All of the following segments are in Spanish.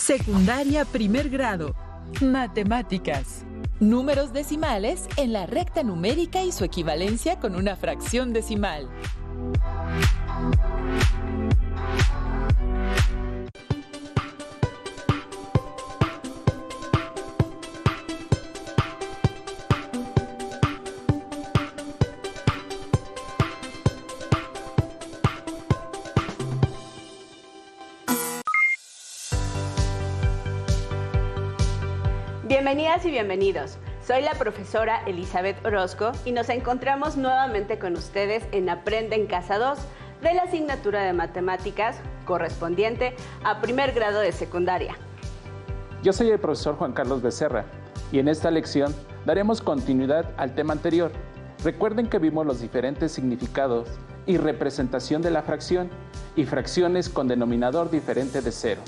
Secundaria primer grado. Matemáticas. Números decimales en la recta numérica y su equivalencia con una fracción decimal. Bienvenidas y bienvenidos. Soy la profesora Elizabeth Orozco y nos encontramos nuevamente con ustedes en Aprende en Casa 2 de la asignatura de Matemáticas correspondiente a primer grado de secundaria. Yo soy el profesor Juan Carlos Becerra y en esta lección daremos continuidad al tema anterior. Recuerden que vimos los diferentes significados y representación de la fracción y fracciones con denominador diferente de 0.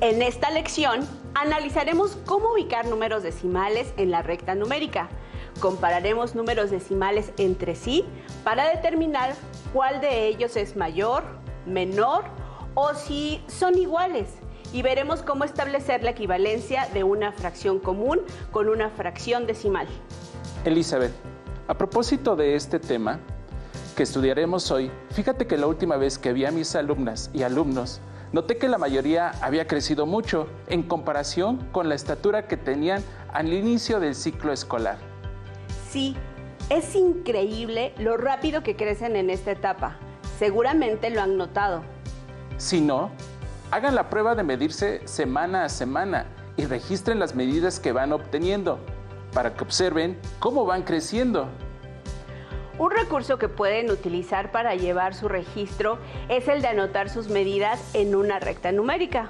En esta lección analizaremos cómo ubicar números decimales en la recta numérica. Compararemos números decimales entre sí para determinar cuál de ellos es mayor, menor o si son iguales. Y veremos cómo establecer la equivalencia de una fracción común con una fracción decimal. Elizabeth, a propósito de este tema que estudiaremos hoy, fíjate que la última vez que vi a mis alumnas y alumnos, noté que la mayoría había crecido mucho en comparación con la estatura que tenían al inicio del ciclo escolar. Sí, es increíble lo rápido que crecen en esta etapa. Seguramente lo han notado. Si no, hagan la prueba de medirse semana a semana y registren las medidas que van obteniendo para que observen cómo van creciendo. Un recurso que pueden utilizar para llevar su registro es el de anotar sus medidas en una recta numérica.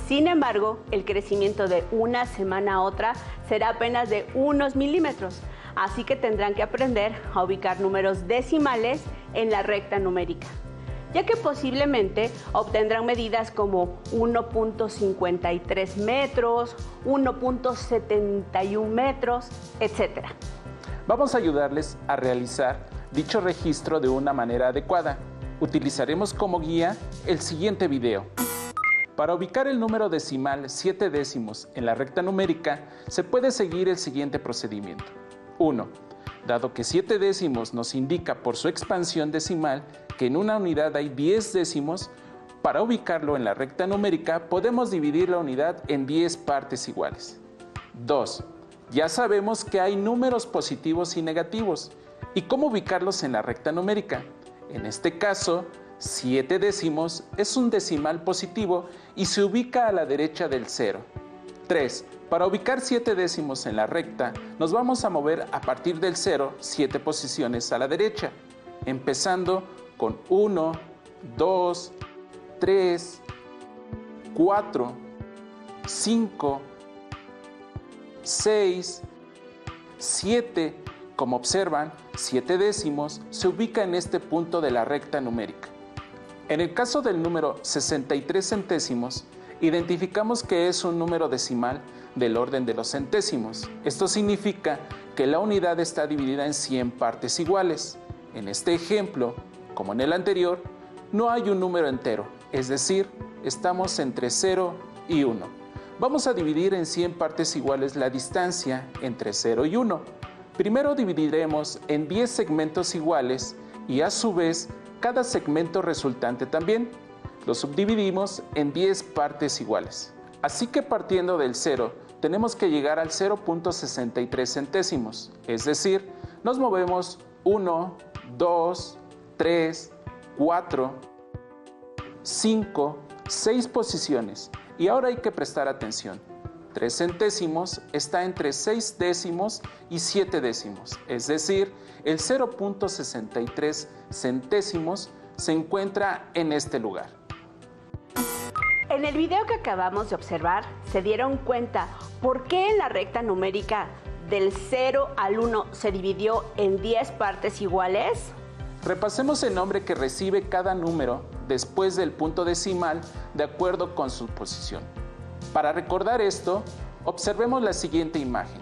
Sin embargo, el crecimiento de una semana a otra será apenas de unos milímetros, así que tendrán que aprender a ubicar números decimales en la recta numérica, ya que posiblemente obtendrán medidas como 1.53 metros, 1.71 metros, etc. Vamos a ayudarles a realizar dicho registro de una manera adecuada. Utilizaremos como guía el siguiente video. Para ubicar el número decimal 7 décimos en la recta numérica, se puede seguir el siguiente procedimiento. 1. Dado que 7 décimos nos indica por su expansión decimal que en una unidad hay 10 décimos, para ubicarlo en la recta numérica podemos dividir la unidad en 10 partes iguales. 2. Ya sabemos que hay números positivos y negativos. ¿Y cómo ubicarlos en la recta numérica? En este caso, 7 décimos es un decimal positivo y se ubica a la derecha del 0. 3. Para ubicar 7 décimos en la recta, nos vamos a mover a partir del 0 7 posiciones a la derecha, empezando con 1, 2, 3, 4, 5, 6, 7, como observan, 7 décimos se ubica en este punto de la recta numérica. En el caso del número 63 centésimos, identificamos que es un número decimal del orden de los centésimos. Esto significa que la unidad está dividida en 100 partes iguales. En este ejemplo, como en el anterior, no hay un número entero, es decir, estamos entre 0 y 1. Vamos a dividir en 100 partes iguales la distancia entre 0 y 1. Primero dividiremos en 10 segmentos iguales y a su vez cada segmento resultante también. Lo subdividimos en 10 partes iguales. Así que partiendo del 0, tenemos que llegar al 0.63 centésimos, es decir, nos movemos 1, 2, 3, 4, 5, 6 posiciones. Y ahora hay que prestar atención. 3 centésimos está entre 6 décimos y 7 décimos, es decir, el 0.63 centésimos se encuentra en este lugar. En el video que acabamos de observar, ¿se dieron cuenta por qué en la recta numérica del 0 al 1 se dividió en 10 partes iguales? Repasemos el nombre que recibe cada número después del punto decimal de acuerdo con su posición. Para recordar esto, observemos la siguiente imagen.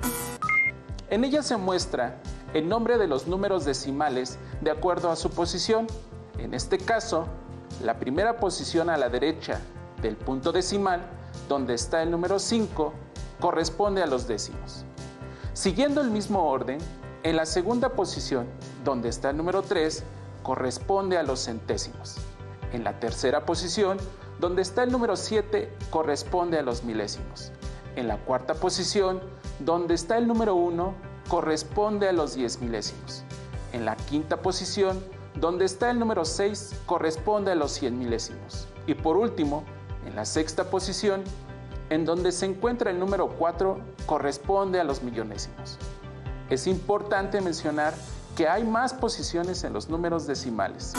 En ella se muestra el nombre de los números decimales de acuerdo a su posición. En este caso, la primera posición a la derecha del punto decimal donde está el número 5, corresponde a los décimos. Siguiendo el mismo orden, en la segunda posición, donde está el número 3, corresponde a los centésimos. En la tercera posición, donde está el número 7, corresponde a los milésimos. En la cuarta posición, donde está el número 1, corresponde a los 10 milésimos. En la quinta posición, donde está el número 6, corresponde a los 100 milésimos. Y por último, en la sexta posición, en donde se encuentra el número 4, corresponde a los millonésimos. Es importante mencionar que hay más posiciones en los números decimales.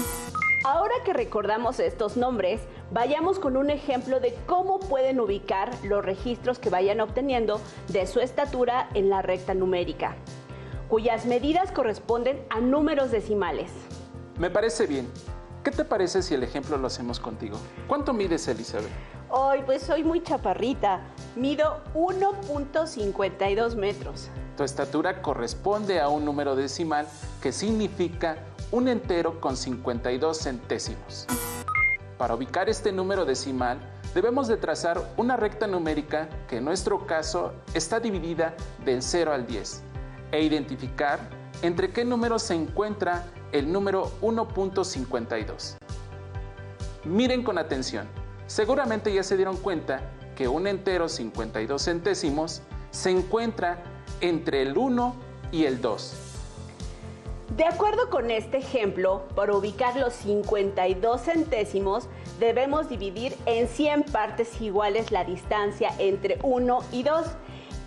Ahora que recordamos estos nombres, vayamos con un ejemplo de cómo pueden ubicar los registros que vayan obteniendo de su estatura en la recta numérica, cuyas medidas corresponden a números decimales. Me parece bien. ¿Qué te parece si el ejemplo lo hacemos contigo? ¿Cuánto mides, Elizabeth? Hoy pues soy muy chaparrita, mido 1.52 metros. Tu estatura corresponde a un número decimal que significa un entero con 52 centésimos. Para ubicar este número decimal, debemos de trazar una recta numérica que en nuestro caso está dividida del 0 al 10 e identificar entre qué número se encuentra el número 1.52. Miren con atención. Seguramente ya se dieron cuenta que un entero 52 centésimos se encuentra entre el 1 y el 2. De acuerdo con este ejemplo, para ubicar los 52 centésimos, debemos dividir en 100 partes iguales la distancia entre 1 y 2,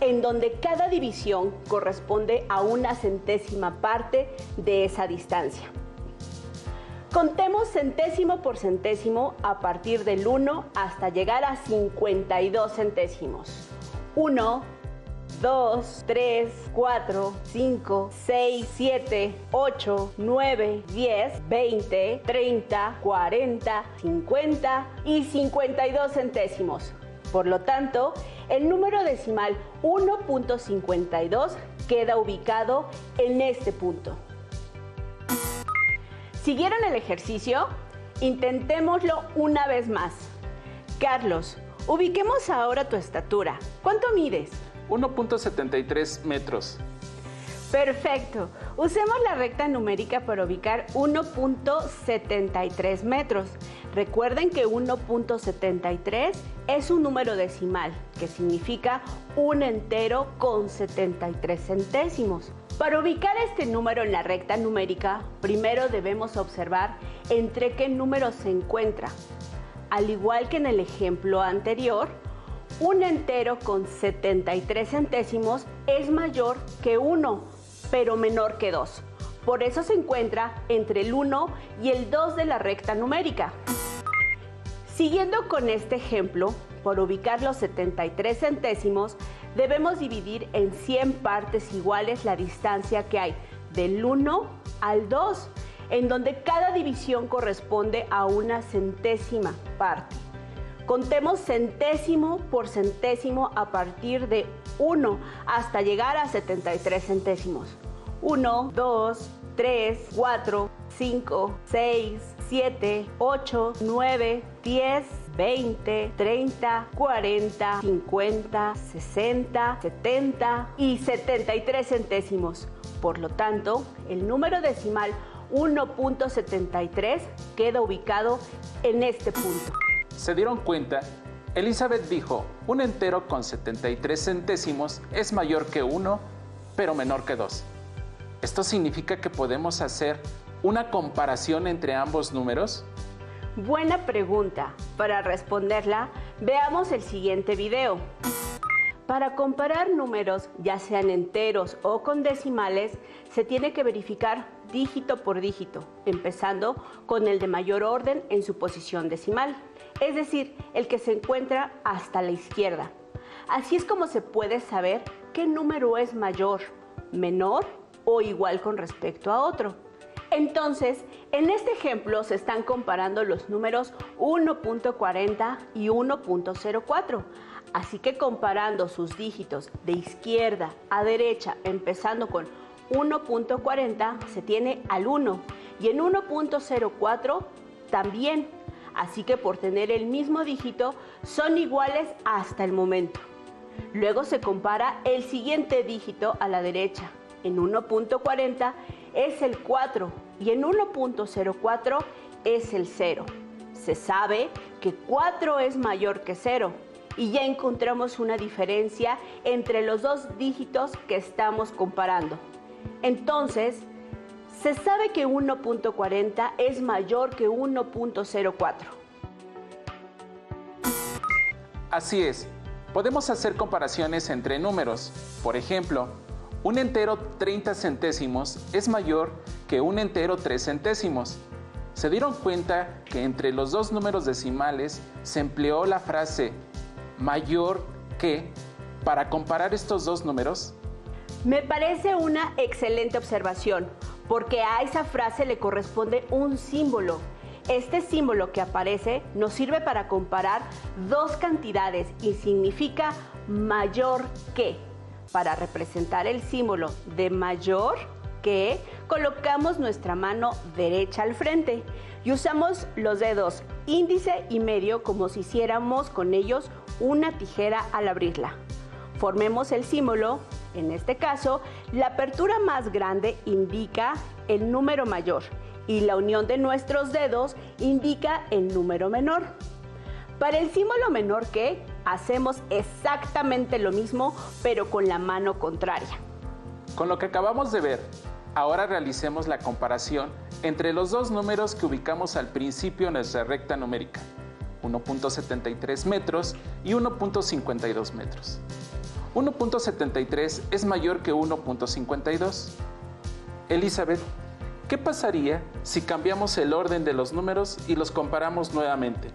en donde cada división corresponde a una centésima parte de esa distancia. Contemos centésimo por centésimo a partir del 1 hasta llegar a 52 centésimos. 1, 2, 3, 4, 5, 6, 7, 8, 9, 10, 20, 30, 40, 50 y 52 centésimos. Por lo tanto, el número decimal 1.52 queda ubicado en este punto. ¿Siguieron el ejercicio? Intentémoslo una vez más. Carlos, ubiquemos ahora tu estatura. ¿Cuánto mides? 1.73 metros. Perfecto. Usemos la recta numérica para ubicar 1.73 metros. Recuerden que 1.73 es un número decimal, que significa un entero con 73 centésimos. Para ubicar este número en la recta numérica, primero debemos observar entre qué números se encuentra. Al igual que en el ejemplo anterior, un entero con 73 centésimos es mayor que 1, pero menor que 2. Por eso se encuentra entre el 1 y el 2 de la recta numérica. Siguiendo con este ejemplo, por ubicar los 73 centésimos, debemos dividir en 100 partes iguales la distancia que hay del 1 al 2, en donde cada división corresponde a una centésima parte. Contemos centésimo por centésimo a partir de 1 hasta llegar a 73 centésimos. 1, 2, 3, 4, 5, 6, 7, 8, 9, 10, 20, 30, 40, 50, 60, 70 y 73 centésimos. Por lo tanto, el número decimal 1.73 queda ubicado en este punto. ¿Se dieron cuenta? Elizabeth dijo, un entero con 73 centésimos es mayor que 1, pero menor que 2. ¿Esto significa que podemos hacer una comparación entre ambos números? Buena pregunta. Para responderla, veamos el siguiente video. Para comparar números, ya sean enteros o con decimales, se tiene que verificar dígito por dígito, empezando con el de mayor orden en su posición decimal, es decir, el que se encuentra hasta la izquierda. Así es como se puede saber qué número es mayor, menor o igual con respecto a otro. Entonces, en este ejemplo se están comparando los números 1.40 y 1.04. Así que comparando sus dígitos de izquierda a derecha, empezando con 1.40, se tiene al 1 y en 1.04 también. así que por tener el mismo dígito son iguales hasta el momento. Luego se compara el siguiente dígito a la derecha. En 1.40 es el 4 y en 1.04 es el 0. Se sabe que 4 es mayor que 0 y ya encontramos una diferencia entre los dos dígitos que estamos comparando. Entonces, se sabe que 1.40 es mayor que 1.04. Así es, podemos hacer comparaciones entre números. Por ejemplo, un entero 30 centésimos es mayor que un entero 3 centésimos. ¿Se dieron cuenta que entre los dos números decimales se empleó la frase mayor que para comparar estos dos números? Me parece una excelente observación, porque a esa frase le corresponde un símbolo. Este símbolo que aparece nos sirve para comparar dos cantidades y significa mayor que. Para representar el símbolo de mayor que, colocamos nuestra mano derecha al frente y usamos los dedos índice y medio como si hiciéramos con ellos una tijera al abrirla. Formemos el símbolo. En este caso, la apertura más grande indica el número mayor y la unión de nuestros dedos indica el número menor. Para el símbolo menor que, hacemos exactamente lo mismo, pero con la mano contraria. Con lo que acabamos de ver, ahora realicemos la comparación entre los dos números que ubicamos al principio en nuestra recta numérica, 1.73 metros y 1.52 metros. 1.73 es mayor que 1.52. Elizabeth, ¿qué pasaría si cambiamos el orden de los números y los comparamos nuevamente?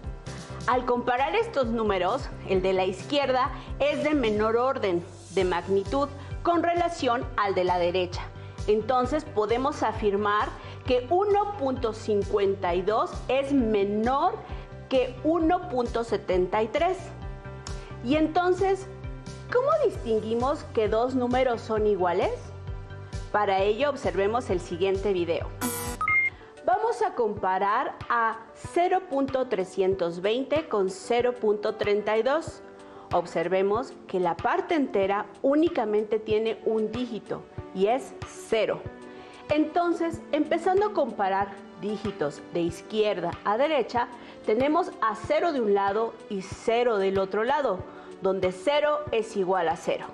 Al comparar estos números, el de la izquierda es de menor orden de magnitud con relación al de la derecha. Entonces podemos afirmar que 1.52 es menor que 1.73. Y entonces, ¿cómo distinguimos que dos números son iguales? Para ello observemos el siguiente video. Vamos a comparar a 0.320 con 0.32. Observemos que la parte entera únicamente tiene un dígito y es 0. Entonces, empezando a comparar dígitos de izquierda a derecha, tenemos a 0 de un lado y 0 del otro lado, donde 0 es igual a 0.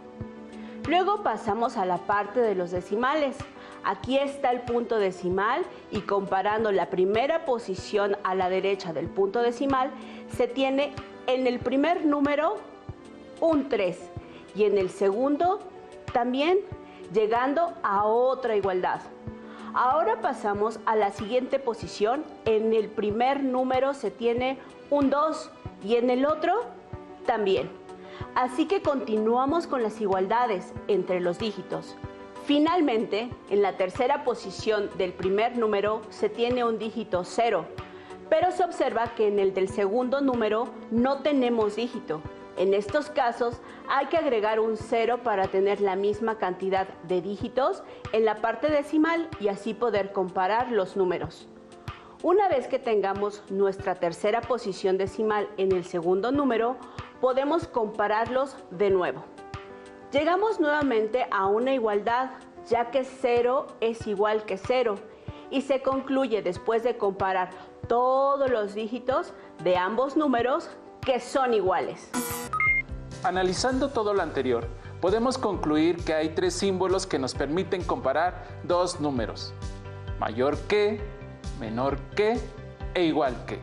Luego pasamos a la parte de los decimales. Aquí está el punto decimal y comparando la primera posición a la derecha del punto decimal, se tiene en el primer número un 3 y en el segundo también, llegando a otra igualdad. Ahora pasamos a la siguiente posición. En el primer número se tiene un 2 y en el otro también. Así que continuamos con las igualdades entre los dígitos. Finalmente, en la tercera posición del primer número se tiene un dígito 0, pero se observa que en el del segundo número no tenemos dígito. En estos casos hay que agregar un 0 para tener la misma cantidad de dígitos en la parte decimal y así poder comparar los números. Una vez que tengamos nuestra tercera posición decimal en el segundo número, podemos compararlos de nuevo. Llegamos nuevamente a una igualdad, ya que 0 es igual que 0 y se concluye después de comparar todos los dígitos de ambos números que son iguales. Analizando todo lo anterior, podemos concluir que hay tres símbolos que nos permiten comparar dos números: mayor que, menor que e igual que.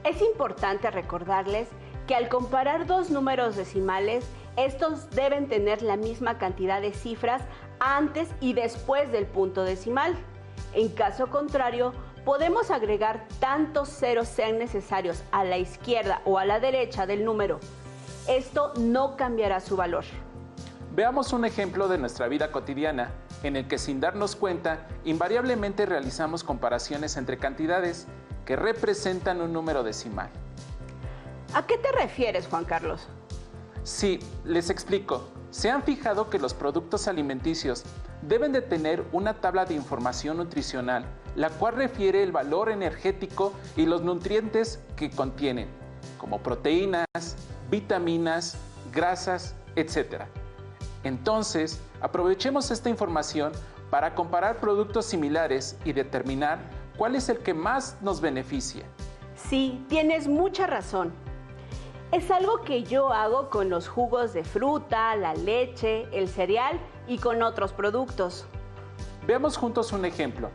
Es importante recordarles que al comparar dos números decimales, estos deben tener la misma cantidad de cifras antes y después del punto decimal. En caso contrario, podemos agregar tantos ceros sean necesarios a la izquierda o a la derecha del número. Esto no cambiará su valor. Veamos un ejemplo de nuestra vida cotidiana, en el que sin darnos cuenta, invariablemente realizamos comparaciones entre cantidades que representan un número decimal. ¿A qué te refieres, Juan Carlos? Sí, les explico. ¿Se han fijado que los productos alimenticios deben de tener una tabla de información nutricional, la cual refiere el valor energético y los nutrientes que contienen, como proteínas, vitaminas, grasas, etc. Entonces, aprovechemos esta información para comparar productos similares y determinar cuál es el que más nos beneficia. Sí, tienes mucha razón. Es algo que yo hago con los jugos de fruta, la leche, el cereal y con otros productos. Veamos juntos un ejemplo.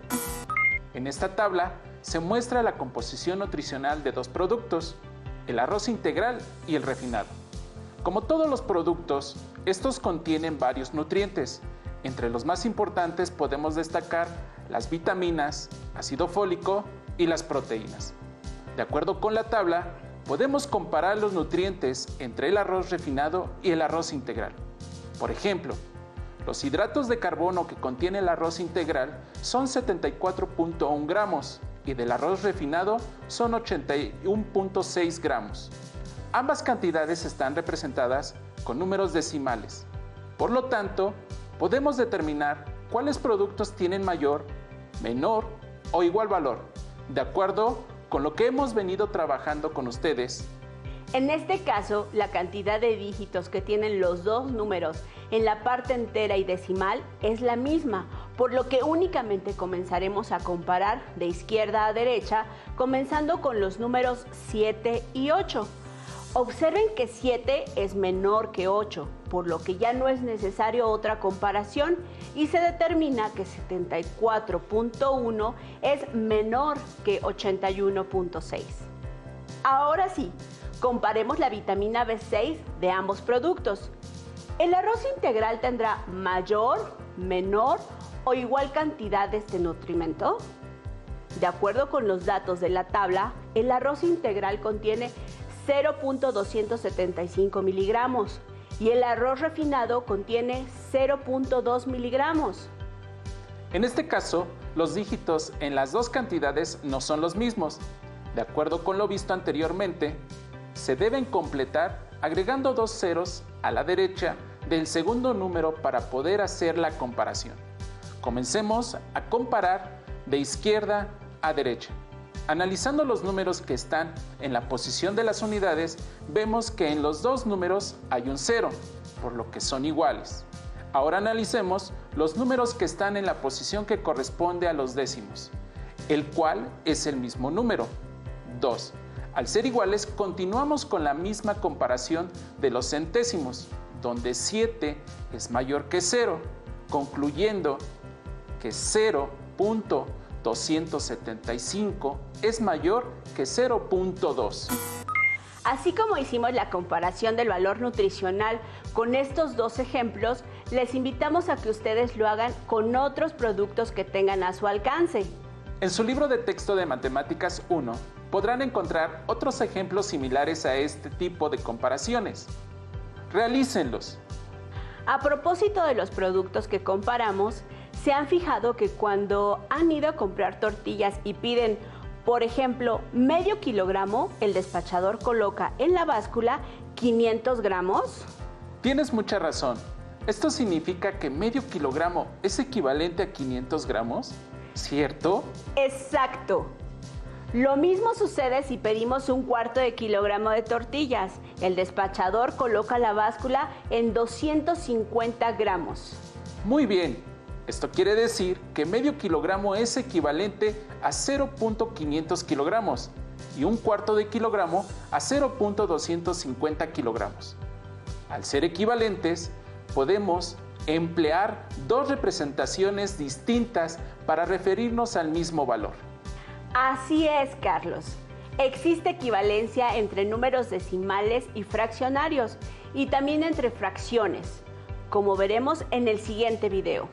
En esta tabla se muestra la composición nutricional de dos productos, el arroz integral y el refinado. Como todos los productos, estos contienen varios nutrientes. Entre los más importantes podemos destacar las vitaminas, ácido fólico y las proteínas. De acuerdo con la tabla, podemos comparar los nutrientes entre el arroz refinado y el arroz integral. Por ejemplo, los hidratos de carbono que contiene el arroz integral son 74.1 gramos y del arroz refinado son 81.6 gramos. Ambas cantidades están representadas con números decimales. Por lo tanto, podemos determinar cuáles productos tienen mayor, menor o igual valor, de acuerdo con lo que hemos venido trabajando con ustedes. En este caso, la cantidad de dígitos que tienen los dos números en la parte entera y decimal es la misma, por lo que únicamente comenzaremos a comparar de izquierda a derecha, comenzando con los números 7 y 8. Observen que 7 es menor que 8, por lo que ya no es necesario otra comparación y se determina que 74.1 es menor que 81.6. Ahora sí, comparemos la vitamina B6 de ambos productos. ¿El arroz integral tendrá mayor, menor o igual cantidad de este nutrimento? De acuerdo con los datos de la tabla, el arroz integral contiene 0.275 miligramos y el arroz refinado contiene 0.2 miligramos. En este caso, los dígitos en las dos cantidades no son los mismos. De acuerdo con lo visto anteriormente, se deben completar agregando dos ceros a la derecha del segundo número para poder hacer la comparación. Comencemos a comparar de izquierda a derecha. Analizando los números que están en la posición de las unidades, vemos que en los dos números hay un cero, por lo que son iguales. Ahora analicemos los números que están en la posición que corresponde a los décimos, el cual es el mismo número, 2. Al ser iguales, continuamos con la misma comparación de los centésimos, donde 7 es mayor que 0, concluyendo que 0.275 es mayor que 0.2. Así como hicimos la comparación del valor nutricional con estos dos ejemplos, les invitamos a que ustedes lo hagan con otros productos que tengan a su alcance. En su libro de texto de Matemáticas 1 podrán encontrar otros ejemplos similares a este tipo de comparaciones. Realícenlos. A propósito de los productos que comparamos, ¿se han fijado que cuando han ido a comprar tortillas y piden, por ejemplo, medio kilogramo, el despachador coloca en la báscula 500 gramos? Tienes mucha razón. ¿Esto significa que medio kilogramo es equivalente a 500 gramos? ¿Cierto? Exacto. Lo mismo sucede si pedimos un cuarto de kilogramo de tortillas. El despachador coloca la báscula en 250 gramos. Muy bien. Esto quiere decir que medio kilogramo es equivalente a 0.500 kilogramos y un cuarto de kilogramo a 0.250 kilogramos. Al ser equivalentes, podemos emplear dos representaciones distintas para referirnos al mismo valor. Así es, Carlos. Existe equivalencia entre números decimales y fraccionarios y también entre fracciones, como veremos en el siguiente video.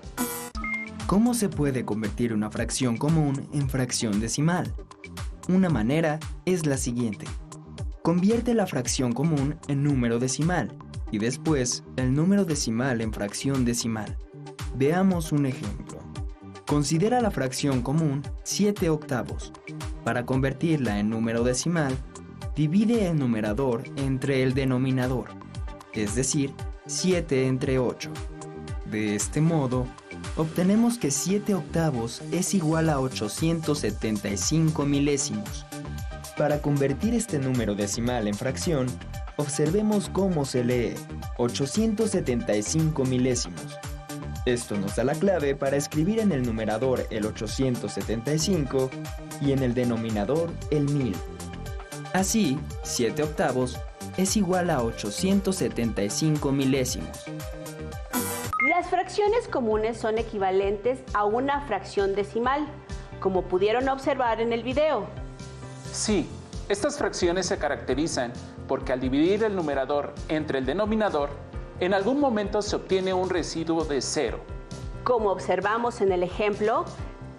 ¿Cómo se puede convertir una fracción común en fracción decimal? Una manera es la siguiente. Convierte la fracción común en número decimal y después el número decimal en fracción decimal. Veamos un ejemplo. Considera la fracción común 7 octavos. Para convertirla en número decimal, divide el numerador entre el denominador, es decir, 7 entre 8. De este modo, obtenemos que 7 octavos es igual a 875 milésimos. Para convertir este número decimal en fracción, observemos cómo se lee 875 milésimos. Esto nos da la clave para escribir en el numerador el 875 y en el denominador el 1000. Así, 7 octavos es igual a 875 milésimos. Las fracciones comunes son equivalentes a una fracción decimal, como pudieron observar en el video. Sí, estas fracciones se caracterizan porque al dividir el numerador entre el denominador, en algún momento se obtiene un residuo de 0. Como observamos en el ejemplo,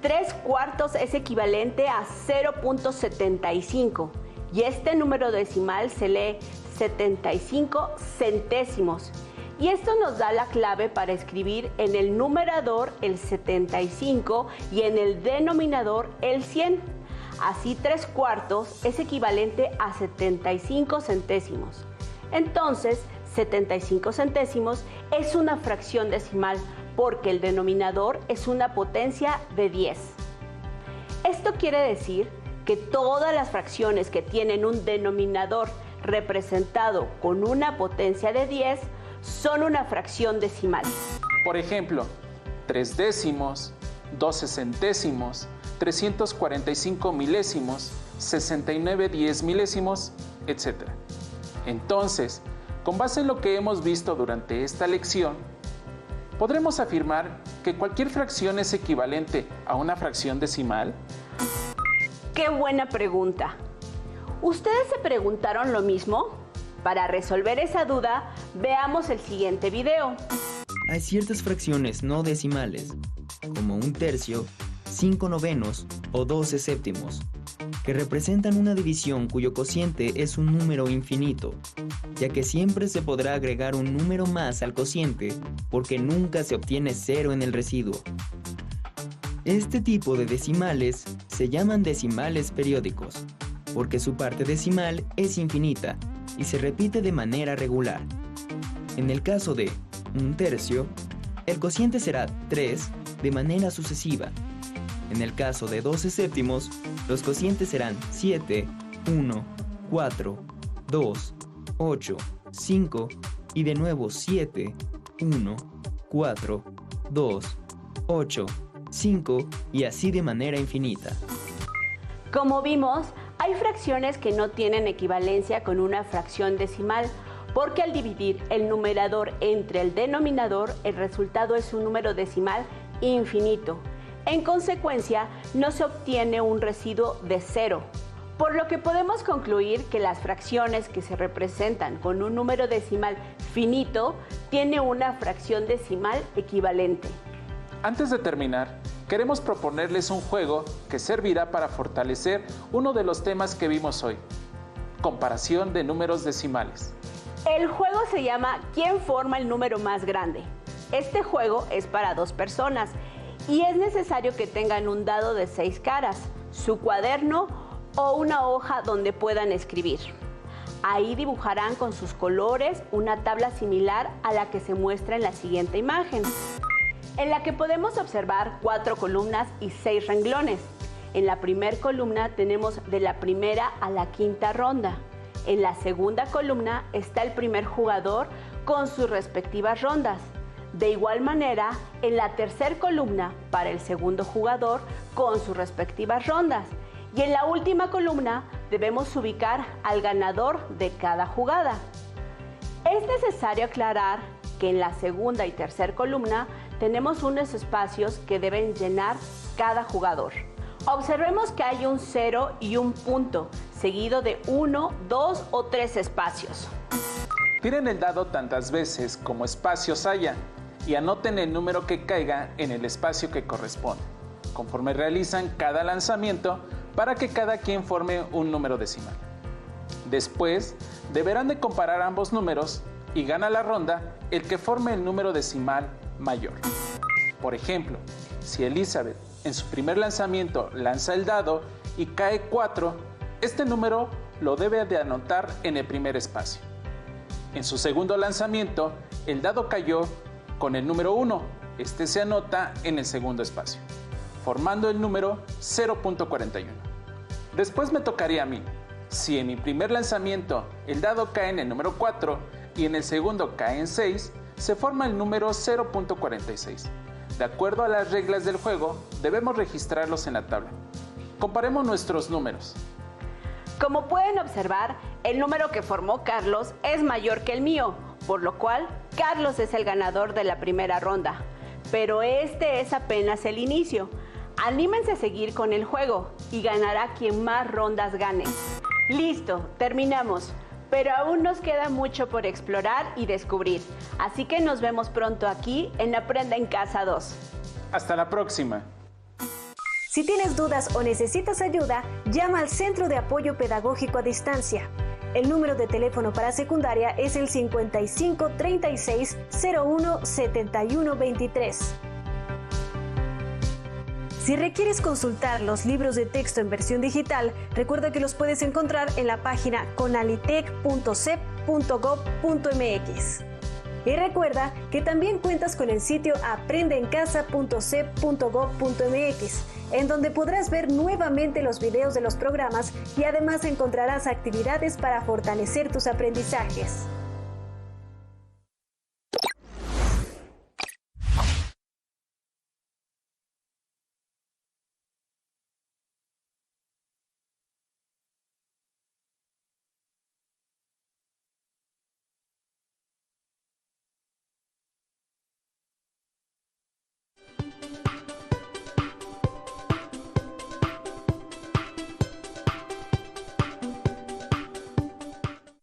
3/4 es equivalente a 0.75 y este número decimal se lee 75 centésimos. Y esto nos da la clave para escribir en el numerador el 75 y en el denominador el 100. Así 3/4 es equivalente a 75 centésimos. Entonces, 75 centésimos es una fracción decimal porque el denominador es una potencia de 10. Esto quiere decir que todas las fracciones que tienen un denominador representado con una potencia de 10 son una fracción decimal. Por ejemplo, 3 décimos, 12 centésimos, 345 milésimos, 69 10 milésimos, etc. Entonces, con base en lo que hemos visto durante esta lección, ¿podremos afirmar que cualquier fracción es equivalente a una fracción decimal? ¡Qué buena pregunta! ¿Ustedes se preguntaron lo mismo? Para resolver esa duda, veamos el siguiente video. Hay ciertas fracciones no decimales, como 1/3, 5/9 o 12 séptimos, que representan una división cuyo cociente es un número infinito, ya que siempre se podrá agregar un número más al cociente porque nunca se obtiene 0 en el residuo. Este tipo de decimales se llaman decimales periódicos, porque su parte decimal es infinita y se repite de manera regular. En el caso de 1/3, el cociente será 3 de manera sucesiva. En el caso de 12 séptimos, los cocientes serán 7, 1, 4, 2, 8, 5 y de nuevo 7, 1, 4, 2, 8, 5 y así de manera infinita. Como vimos, hay fracciones que no tienen equivalencia con una fracción decimal, porque al dividir el numerador entre el denominador, el resultado es un número decimal infinito. En consecuencia, no se obtiene un residuo de 0, por lo que podemos concluir que las fracciones que se representan con un número decimal finito tienen una fracción decimal equivalente. Antes de terminar, queremos proponerles un juego que servirá para fortalecer uno de los temas que vimos hoy: comparación de números decimales. El juego se llama ¿Quién forma el número más grande? Este juego es para 2 personas y es necesario que tengan un dado de 6 caras, su cuaderno o una hoja donde puedan escribir. Ahí dibujarán con sus colores una tabla similar a la que se muestra en la siguiente imagen, en la que podemos observar 4 columnas y 6 renglones. En la primera columna tenemos de la primera a la quinta ronda. En la segunda columna está el primer jugador con sus respectivas rondas. De igual manera, en la tercera columna para el segundo jugador con sus respectivas rondas. Y en la última columna debemos ubicar al ganador de cada jugada. Es necesario aclarar que en la segunda y tercera columna tenemos unos espacios que deben llenar cada jugador. Observemos que hay un 0 y un punto, seguido de 1, 2 o 3 espacios. Tiren el dado tantas veces como espacios haya y anoten el número que caiga en el espacio que corresponde, conforme realizan cada lanzamiento para que cada quien forme un número decimal. Después, deberán de comparar ambos números y gana la ronda el que forme el número decimal mayor. Por ejemplo, si Elizabeth en su primer lanzamiento lanza el dado y cae 4, este número lo debe de anotar en el primer espacio. En su segundo lanzamiento, el dado cayó con el número 1 Este se anota en el segundo espacio, formando el número 0.41. Después me tocaría a mí. Si en mi primer lanzamiento el dado cae en el número 4 y en el segundo cae en 6, se forma el número 0.46. De acuerdo a las reglas del juego, debemos registrarlos en la tabla. Comparemos nuestros números. Como pueden observar, el número que formó Carlos es mayor que el mío, por lo cual Carlos es el ganador de la primera ronda. Pero este es apenas el inicio. Anímense a seguir con el juego y ganará quien más rondas gane. Listo, terminamos. Pero aún nos queda mucho por explorar y descubrir. Así que nos vemos pronto aquí en Aprenda en Casa 2. Hasta la próxima. Si tienes dudas o necesitas ayuda, llama al Centro de Apoyo Pedagógico a Distancia. El número de teléfono para secundaria es el 55 36 01 71 23. Si requieres consultar los libros de texto en versión digital, recuerda que los puedes encontrar en la página conalitec.cep.gov.mx. Y recuerda que también cuentas con el sitio aprendeencasa.cep.gov.mx, en donde podrás ver nuevamente los videos de los programas y además encontrarás actividades para fortalecer tus aprendizajes.